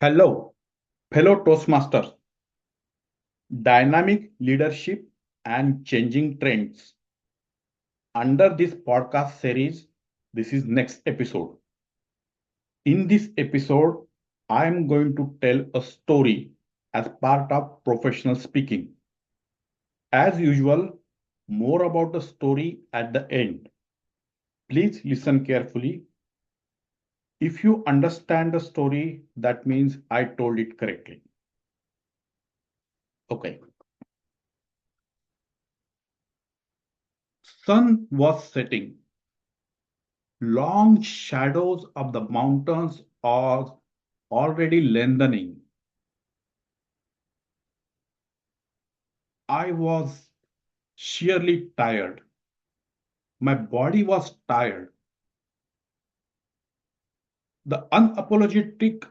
Hello, fellow Toastmasters, dynamic leadership and changing trends. Under this podcast series, this is next episode. In this episode, I am going to tell a story as part of professional speaking. As usual, more about the story at the end. Please listen carefully. If you understand the story, that means I told it correctly. Okay. Sun was setting. Long shadows of the mountains are already lengthening. I was sheerly tired. My body was tired. The unapologetic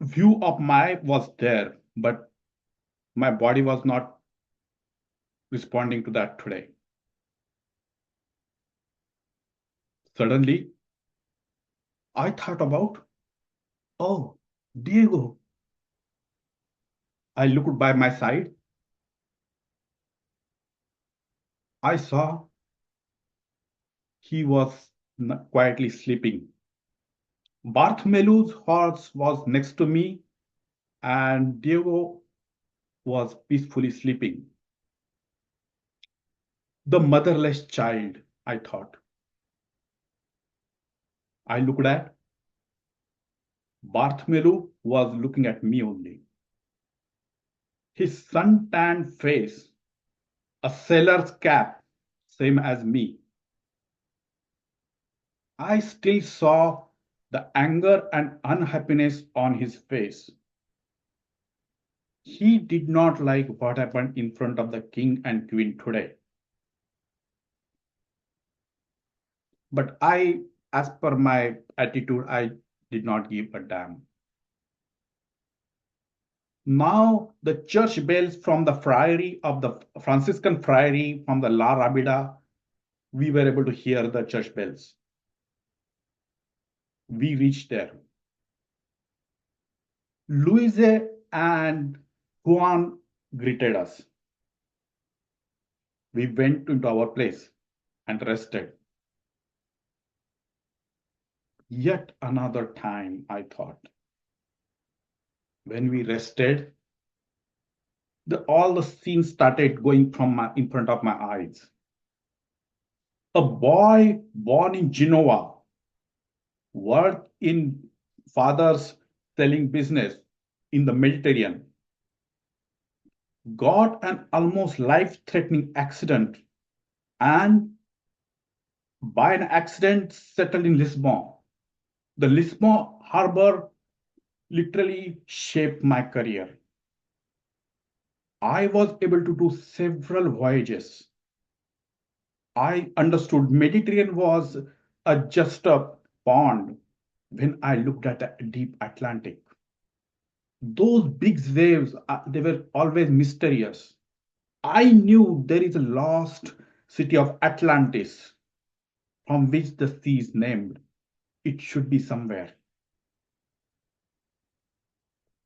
view of my was there, but my body was not responding to that today. Suddenly, I thought about, oh, Diego. I looked by my side. I saw he was quietly sleeping. Bartholomew's horse was next to me, and Diego was peacefully sleeping. The motherless child, I thought. I looked at. Bartholomew was looking at me only. His sun-tanned face, a sailor's cap, same as me. I still saw the anger and unhappiness on his face. He did not like what happened in front of the king and queen today. But as per my attitude, I did not give a damn. Now the church bells from the friary of the Franciscan friary from the La Rabida, we were able to hear the church bells. We reached there. Luise and Juan greeted us. We went into our place and rested. Yet another time, I thought. When we rested, all the scenes started going in front of my eyes. A boy born in Genoa, worked in father's selling business in the Mediterranean, got an almost life-threatening accident, and by an accident settled in Lisbon. The Lisbon harbor literally shaped my career. I was able to do several voyages. I understood Mediterranean was just a pond when I looked at the deep Atlantic. Those big waves, they were always mysterious. I knew there is a lost city of Atlantis from which the sea is named. It should be somewhere.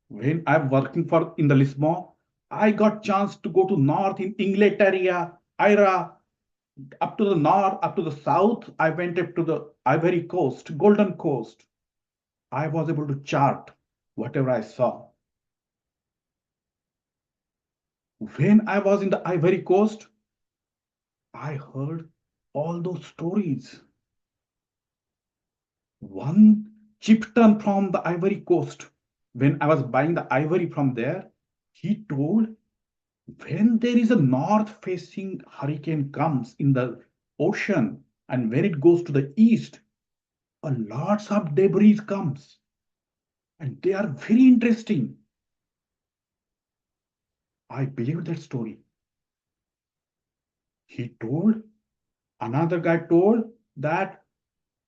When I'm working for in the Lisbon, I got chance to go to north in Inglaterra, Ira, up to the north, up to the south. I went up to the Ivory Coast, Golden Coast. I was able to chart whatever I saw. When I was in the Ivory Coast, I heard all those stories. One chieftain from the Ivory Coast, when I was buying the ivory from there, he told when there is a north facing hurricane comes in the ocean and when it goes to the east, a lots of debris comes and they are very interesting. I believe that story. He told, another guy told that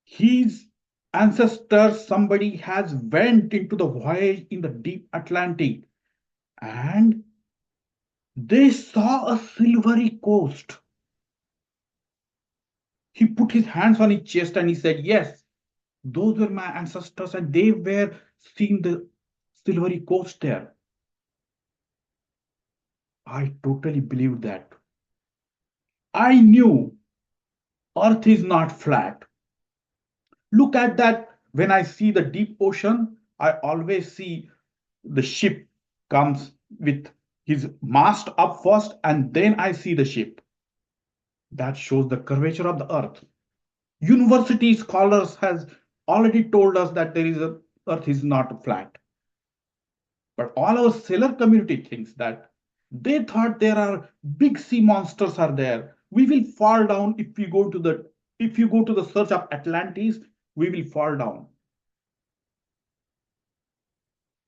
his ancestors, somebody has went into the voyage in the deep Atlantic and they saw a silvery coast. He put his hands on his chest and he said, yes, those were my ancestors and they were seeing the silvery coast there. I totally believed that. I knew Earth is not flat. Look at that. When I see the deep ocean, I always see the ship comes with his mast up first, and then I see the ship. That shows the curvature of the earth. University scholars has already told us that there is a earth is not flat. But all our sailor community thinks that they thought there are big sea monsters are there. We will fall down if you go to the search of Atlantis, we will fall down.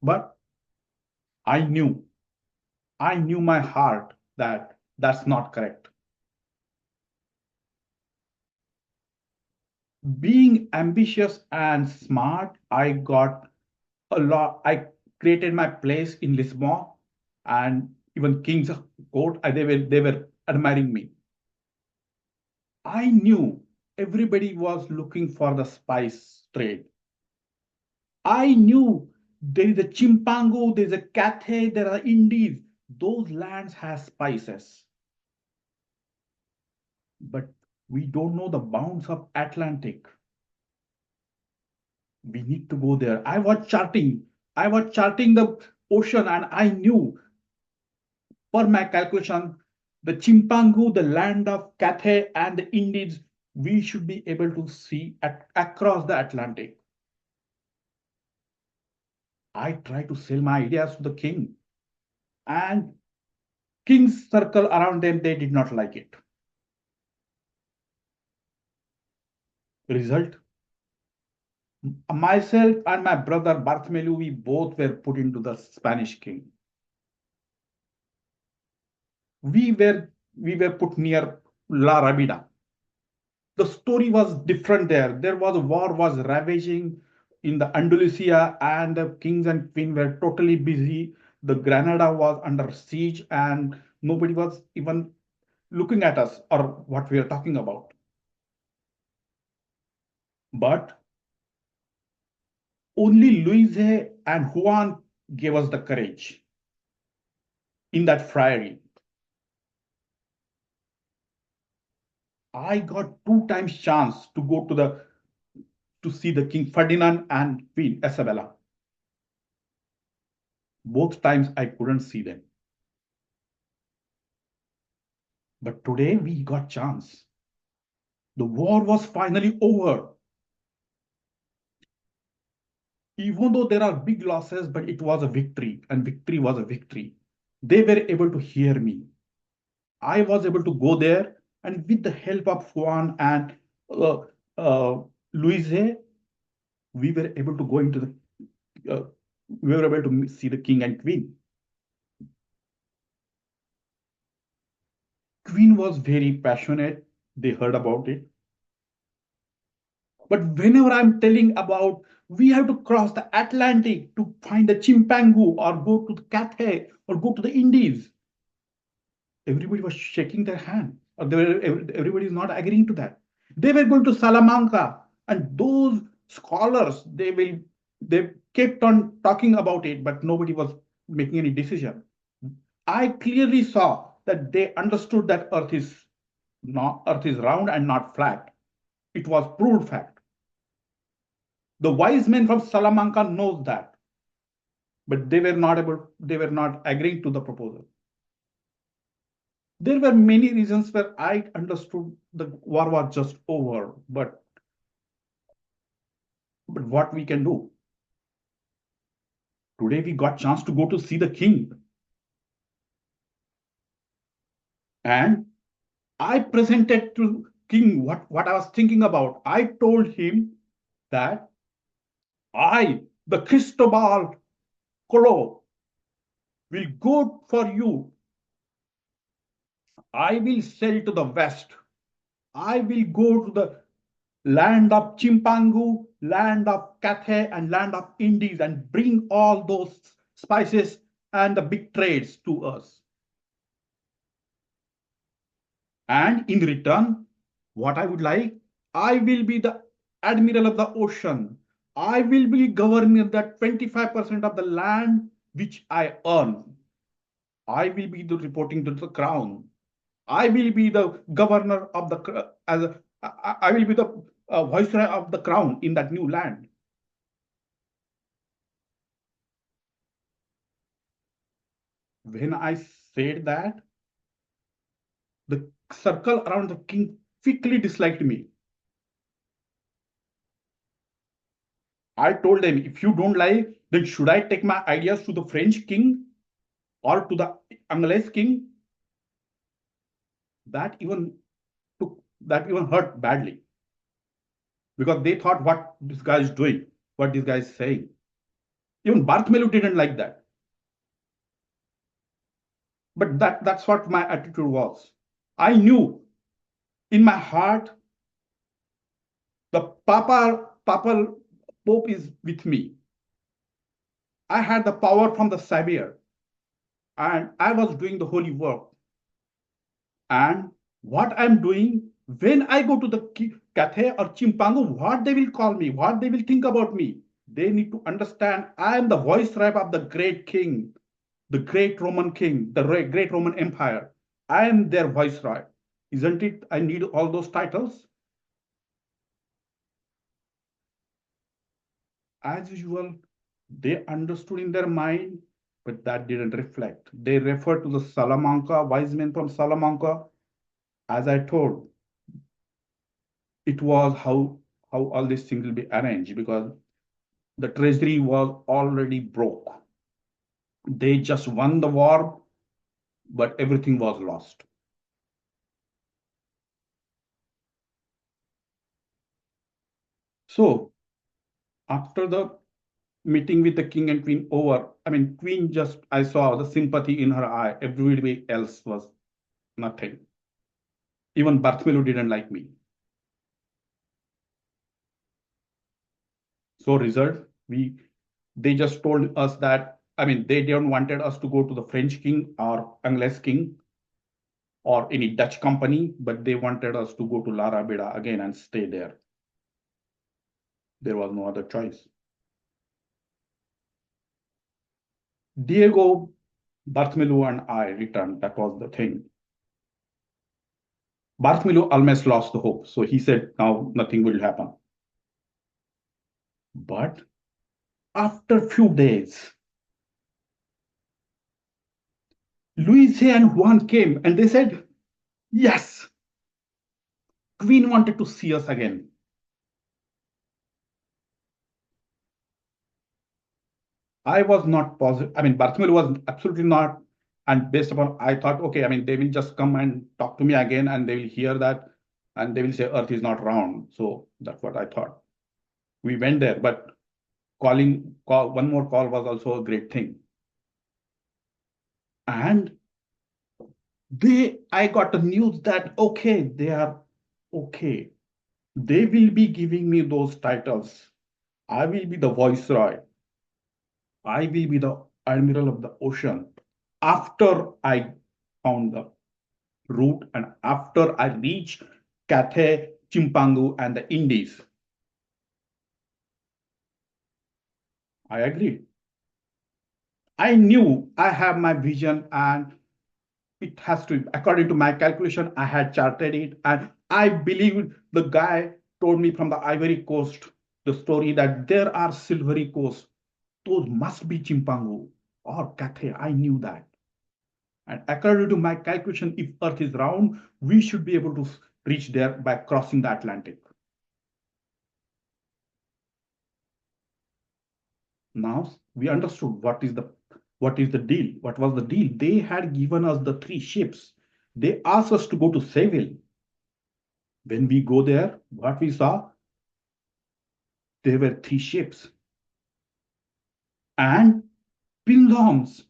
But I knew, I knew my heart that that's not correct. Being ambitious and smart, I got a lot. I created my place in Lisbon, and even King's Court. They were admiring me. I knew everybody was looking for the spice trade. I knew there is a Chimpango, there is a Cathay, there are Indies. Those lands have spices, but we don't know the bounds of Atlantic. We need to go there. I was charting the ocean, and I knew, per my calculation, the Chimpangu, the land of Cathay and the Indies, we should be able to see across the Atlantic. I tried to sell my ideas to the king, and king's circle around them, they did not like it. Result, myself and my brother Bartholomew, we both were put into the Spanish king. We were put near La Rabida. The story was different there. There was a war was ravaging in the Andalusia, and the kings and queen were totally busy. The Granada was under siege, and nobody was even looking at us or what we are talking about. But only Luis and Juan gave us the courage in that friary. I got two times chance to go to see the King Ferdinand and Queen Isabella. Both times I couldn't see them. But today we got chance. The war was finally over. Even though there are big losses, but it was a victory, and victory was a victory. They were able to hear me. I was able to go there, and with the help of Juan and uh, Luis, we were able to go into we were able to see the king and queen. Queen was very passionate. They heard about it. But whenever I'm telling about we have to cross the Atlantic to find the Chimpangu or go to the Cathay or go to the Indies, everybody was shaking their hand. Or everybody is not agreeing to that. They were going to Salamanca, and those scholars they kept on talking about it, but nobody was making any decision. I clearly saw that they understood that Earth is round and not flat. It was proved fact. The wise men from Salamanca knows that, but they were not agreeing to the proposal. There were many reasons where I understood the war was just over, but what we can do? Today we got chance to go to see the king. And I presented to king what I was thinking about. I told him that the Cristobal Colon, will go for you. I will sail to the west. I will go to the land of Chimpangu, land of Cathay, and land of Indies and bring all those spices and the big trades to us. And in return, what I would like, I will be the admiral of the ocean. I will be governing that 25% of the land which I earn. I will be the reporting to the crown. I will be the governor of the I will be the viceroy of the crown in that new land. When I said that, the circle around the king quickly disliked me. I told them, if you don't like, then should I take my ideas to the French king or to the English king? That even that even hurt badly because they thought what this guy is doing, what this guy is saying. Even Bartholomew didn't like that. But that's what my attitude was. I knew in my heart the papal Pope is with me. I had the power from the Savior, and I was doing the holy work. And what I'm doing when I go to the Cathay or Chimpangu, what they will call me, what they will think about me. They need to understand I am the viceroy of the great king, the great Roman king, the great Roman Empire. I am their viceroy. Isn't it? I need all those titles. As usual, they understood in their mind, but that didn't reflect. They referred to the Salamanca, wise men from Salamanca. As I told, it was how all these things will be arranged because the treasury was already broke. They just won the war, but everything was lost. So after the meeting with the king and queen over, I mean, queen just, I saw the sympathy in her eye. Everybody else was nothing. Even Bartholomew didn't like me. So result, they just told us that, I mean, they didn't wanted us to go to the French king or English king or any Dutch company, but they wanted us to go to La Rabida again and stay there. There was no other choice. Diego, Bartholomew, and I returned. That was the thing. Bartholomew almost lost the hope. So he said, now nothing will happen. But after a few days, Luis and Juan came and they said, yes, Queen wanted to see us again. I was not positive. I mean, Bartholomew was absolutely not. And based upon, I thought, okay, I mean, they will just come and talk to me again and they will hear that and they will say Earth is not round. So that's what I thought. We went there, but one more call was also a great thing. And I got the news that, okay, they are okay. They will be giving me those titles. I will be the viceroy. I will be the admiral of the ocean. After I found the route and after I reached Cathay, Chimpangu, and the Indies, I agreed. I knew I have my vision and it has to, according to my calculation, I had charted it. And I believe the guy told me from the Ivory Coast the story that there are silvery coasts. Those must be Chimpangu or Cathay. I knew that. And according to my calculation, if Earth is round, we should be able to reach there by crossing the Atlantic. Now we understood what is the deal. What was the deal? They had given us the three ships. They asked us to go to Seville. When we go there, what we saw, there were three ships and Pinzons.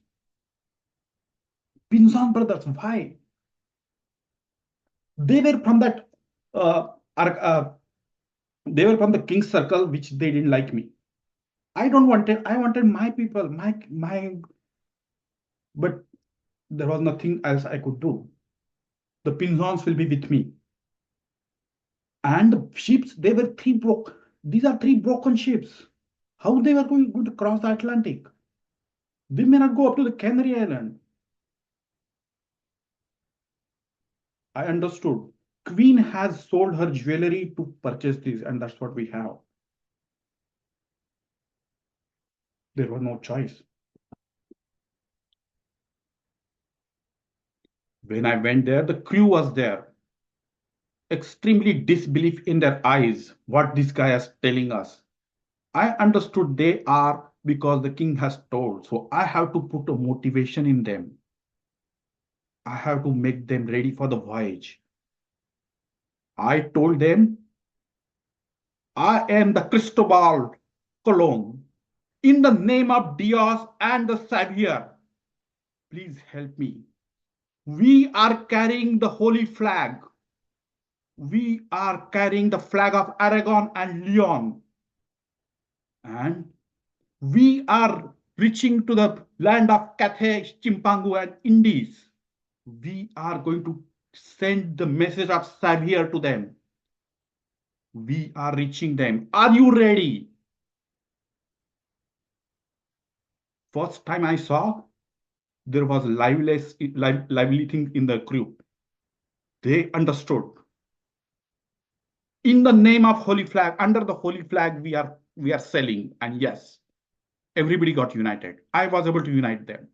Pinzon brothers. Why? They were from that. Uh, they were from the King's Circle, which they didn't like me. I don't wanted. I wanted my people, my. But there was nothing else I could do. The Pinzons will be with me. And the ships, they were these are three broken ships. How they were going to cross the Atlantic? They may not go up to the Canary Island. I understood. Queen has sold her jewelry to purchase this, and that's what we have. There was no choice. When I went there, the crew was there. Extremely disbelief in their eyes, what this guy is telling us. I understood they are because the king has told. So I have to put a motivation in them. I have to make them ready for the voyage. I told them, I am the Cristobal Colon. In the name of Dios and the Savior, please help me. We are carrying the holy flag. We are carrying the flag of Aragon and Leon. And we are reaching to the land of Cathay, Chimpangu, and Indies. We are going to send the message of Savior to them. We are reaching them. Are you ready? First time I saw, there was lively thing in the crew. They understood. In the name of holy flag, under the holy flag, we are selling. And yes, everybody got united. I was able to unite them.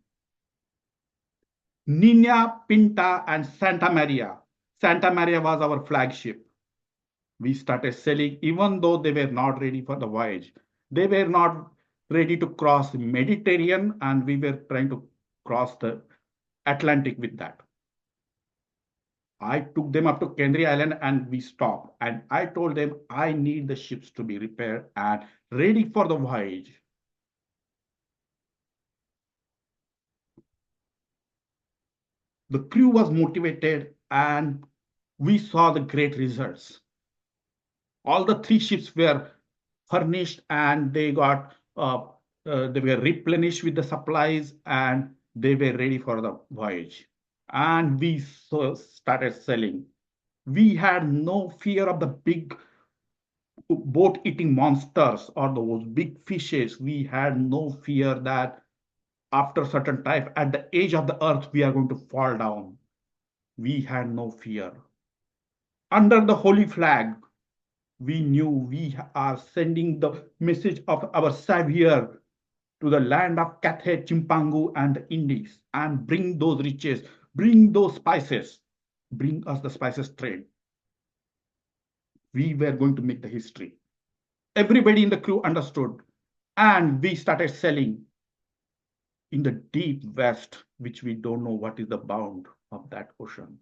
Nina, Pinta, and Santa Maria. Santa Maria was our flagship. We started selling, even though they were not ready for the voyage. They were not ready to cross the Mediterranean, and we were trying to cross the Atlantic with that. I took them up to Canary Island and we stopped. And I told them I need the ships to be repaired and ready for the voyage. The crew was motivated and we saw the great results. All the three ships were furnished and they were replenished with the supplies and they were ready for the voyage. And we started selling. We had no fear of the big boat eating monsters or those big fishes. We had no fear that after certain time, at the edge of the earth, we are going to fall down. We had no fear. Under the holy flag, we knew we are sending the message of our Savior to the land of Cathay, Chimpangu, and the Indies and bring those riches, bring those spices, bring us the spices trade. We were going to make the history. Everybody in the crew understood, and we started selling in the deep west, which we don't know what is the bound of that ocean.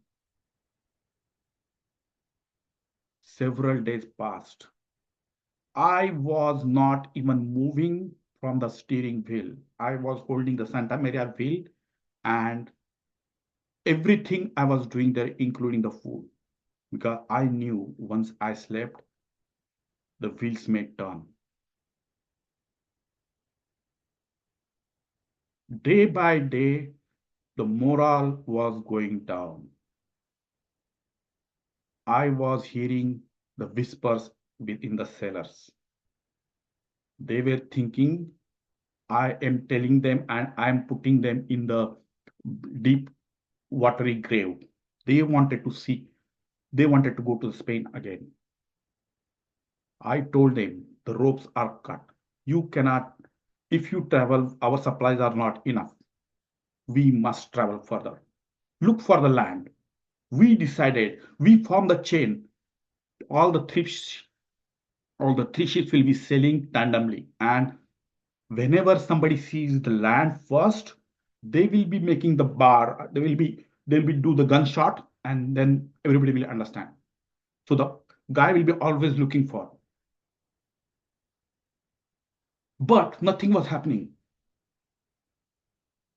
Several days passed. I was not even moving from the steering wheel. I was holding the Santa Maria wheel and everything I was doing there, including the food, because I knew once I slept, the wheels may turn. Day by day, the morale was going down. I was hearing the whispers within the sailors. They were thinking I am telling them and I am putting them in the deep watery grave. They wanted to see, they wanted to go to Spain again. I told them the ropes are cut. You cannot, if you travel, our supplies are not enough. We must travel further. Look for the land. We decided, we formed the chain. All the three ships will be sailing tandemly. And whenever somebody sees the land first, they will be making the bar. They'll be do the gunshot, and then everybody will understand. So the guy will be always looking for. But nothing was happening.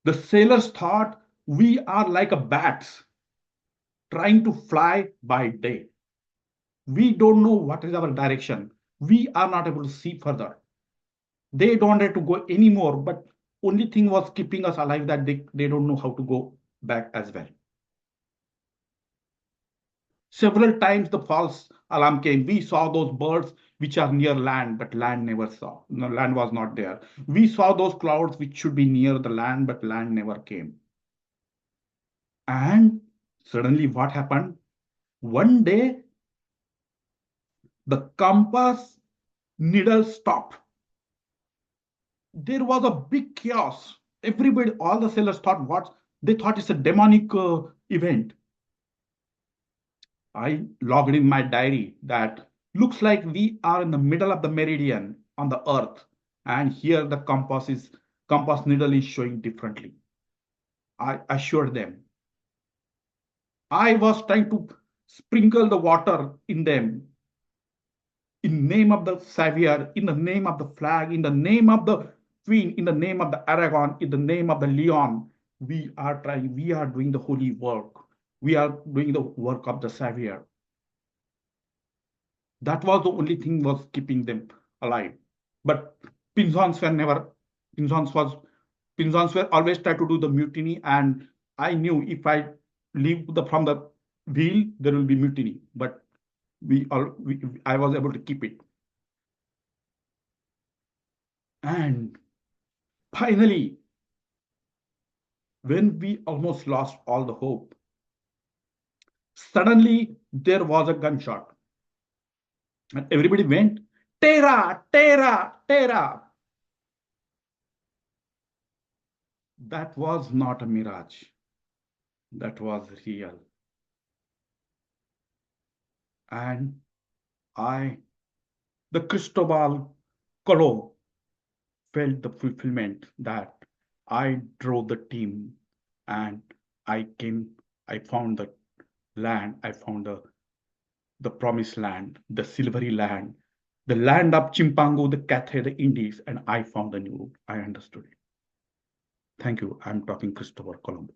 The sailors thought we are like a bats trying to fly by day. We don't know what is our direction. We are not able to see further. They don't have to go anymore, but only thing was keeping us alive that they don't know how to go back as well. Several times the false alarm came. We saw those birds which are near land, but land never saw. No, land was not there. We saw those clouds which should be near the land, but land never came. And suddenly, what happened? One day, the compass needle stopped. There was a big chaos. Everybody, all the sailors thought what? They thought it's a demonic event. I logged in my diary that looks like we are in the middle of the meridian on the earth, and here the compass needle is showing differently. I assured them. I was trying to sprinkle the water in them in name of the Savior, in the name of the flag, in the name of the Queen, in the name of the Aragon, in the name of the Leon. We are trying, we are doing the holy work. We are doing the work of the Savior. That was the only thing was keeping them alive. But Pinzons were never, Pinzons was, Pinzons were always try to do the mutiny, and I knew if I leave from the wheel, there will be mutiny. But I was able to keep it. And finally, when we almost lost all the hope, suddenly there was a gunshot. And everybody went, Terra, Terra, Terra. That was not a mirage. That was real. And the Cristobal Colon, felt the fulfillment that I drove the team and I found the land, I found the promised land, the silvery land, the land of Chimpango, the Cathay, the Indies, and I found the new route. I understood it. Thank you. I'm talking Christopher Colombo.